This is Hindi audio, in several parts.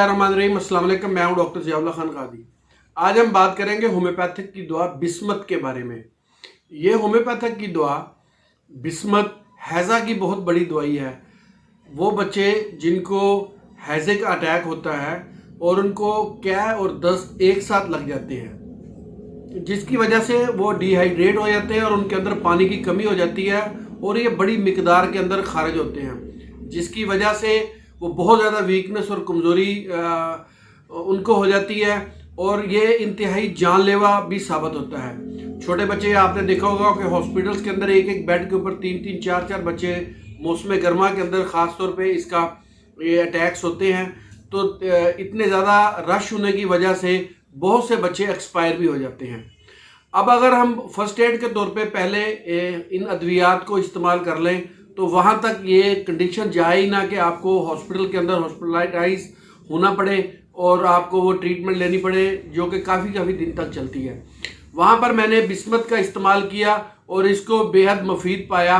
बिस्मिल्लाहिर्रहमानिर्रहीम। अस्सलाम वालेकुम। मैं हूं डॉक्टर ज़ियाउल्लाह खान कादी। आज हम बात करेंगे होम्योपैथिक की दवा बिस्मत के बारे में। ये होम्योपैथिक की दवा बिस्मत हैज़ा की बहुत बड़ी दवाई है। वो बच्चे जिनको हैज़े का अटैक होता है और उनको क्या और दस्त एक साथ लग जाते हैं, जिसकी वजह से वो डिहाइड्रेट हो जाते हैं और उनके अंदर पानी की कमी हो जाती है और ये बड़ी मिकदार के अंदर खारिज होते हैं, जिसकी वजह से वो बहुत ज़्यादा वीकनेस और कमज़ोरी उनको हो जाती है और ये इंतहाई जानलेवा भी साबित होता है। छोटे बच्चे, आपने देखा होगा कि हॉस्पिटल्स के अंदर एक एक बेड के ऊपर 3-3, 4-4 बच्चे मौसम गर्मा के अंदर ख़ास तौर पे इसका ये अटैक्स होते हैं। तो इतने ज़्यादा रश होने की वजह से बहुत से बच्चे एक्सपायर भी हो जाते हैं। अब अगर हम फर्स्ट एड के तौर पे पहले इन अद्वियात को इस्तेमाल कर लें तो वहाँ तक ये कंडीशन जाए ही ना कि आपको हॉस्पिटल के अंदर हॉस्पिटलाइज होना पड़े और आपको वो ट्रीटमेंट लेनी पड़े, जो कि काफ़ी दिन तक चलती है। वहाँ पर मैंने बिस्मत का इस्तेमाल किया और इसको बेहद मुफीद पाया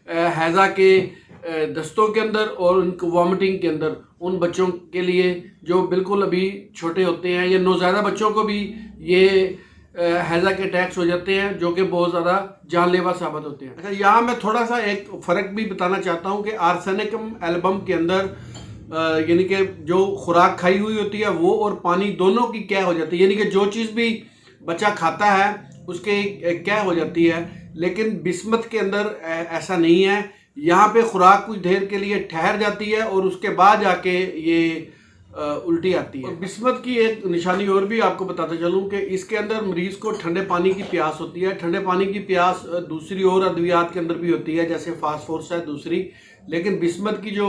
हैज़ा के दस्तों के अंदर और उनको वॉमिटिंग के अंदर, उन बच्चों के लिए जो बिल्कुल अभी छोटे होते हैं या नौज़ायदा बच्चों को भी ये हैज़ा के अटैक्स हो जाते हैं, जो कि बहुत ज़्यादा जानलेवा साबित होते हैं। अच्छा, यहाँ मैं थोड़ा सा एक फ़र्क भी बताना चाहता हूँ कि आर्सेनिकम एल्बम के अंदर यानी कि जो खुराक खाई हुई होती है वो और पानी दोनों की क्या हो जाती है, यानी कि जो चीज़ भी बच्चा खाता है उसके क्या हो जाती है। लेकिन बिस्मत के अंदर ऐसा नहीं है। यहाँ पे खुराक कुछ देर के लिए ठहर जाती है और उसके बाद जाके ये उल्टी आती है। और बिस्मत की एक निशानी और भी आपको बताते चलूँ कि इसके अंदर मरीज़ को ठंडे पानी की प्यास होती है। ठंडे पानी की प्यास दूसरी और अद्वियात के अंदर भी होती है, जैसे फास्फोरस है दूसरी, लेकिन बिस्मत की जो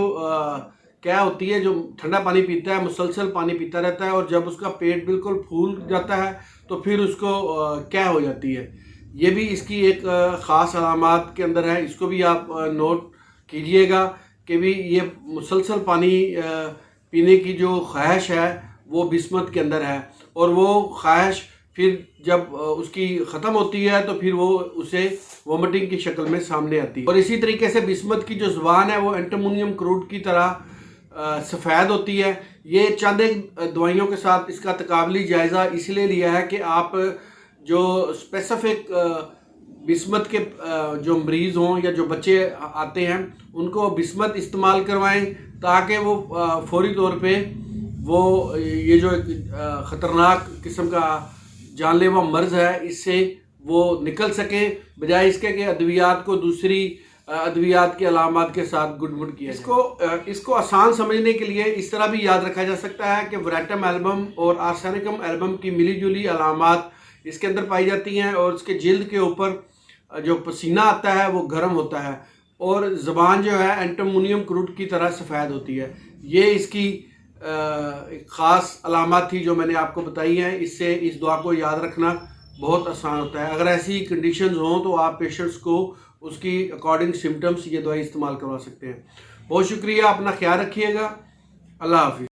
क्या होती है, जो ठंडा पानी पीता है मुसलसल पानी पीता रहता है और जब उसका पेट बिल्कुल फूल जाता है तो फिर उसको क्या हो जाती है। ये भी इसकी एक ख़ास अलामात के अंदर है। इसको भी आप नोट कीजिएगा कि भी ये मुसलसल पानी पीने की जो ख्वाहिश है वो बिस्मत के अंदर है और वो ख्वाहिश फिर जब उसकी ख़त्म होती है तो फिर वो उसे वोमिटिंग की शक्ल में सामने आती है। और इसी तरीके से बिस्मत की जो ज़ुबान है वो एंटीमोनियम क्रूड की तरह सफ़ेद होती है। ये चंद एक दवाइयों के साथ इसका तकाबली जायज़ा इसलिए लिया है कि आप जो स्पेसिफिक बिस्मत के जो मरीज़ हों या जो बच्चे आते हैं उनको बिस्मत इस्तेमाल करवाएं, ताकि वो फौरी तौर पे वो ये जो ख़तरनाक किस्म का जानलेवा मर्ज़ है इससे वो निकल सके, बजाय इसके कि अद्वियात को दूसरी अद्वियात की अलामात के साथ गुडमुड किया। इसको आसान समझने के लिए इस तरह भी याद रखा जा सकता है कि वराटम एल्बम और आर्सेनिकम एल्बम की मिली जुली अलामात इसके अंदर पाई जाती हैं और उसके जल्द के ऊपर जो पसीना आता है वो गर्म होता है और ज़बान जो है एंटीमोनियम क्रूड की तरह सफ़ेद होती है। ये इसकी एक ख़ास अलामत थी जो मैंने आपको बताई हैं। इससे इस दुआ को याद रखना बहुत आसान होता है। अगर ऐसी कंडीशंस हों तो आप पेशेंट्स को उसकी अकॉर्डिंग सिम्टम्स ये दवाई इस्तेमाल करवा सकते हैं। बहुत शुक्रिया, अपना ख्याल रखिएगा। अल्लाह हाफिज़।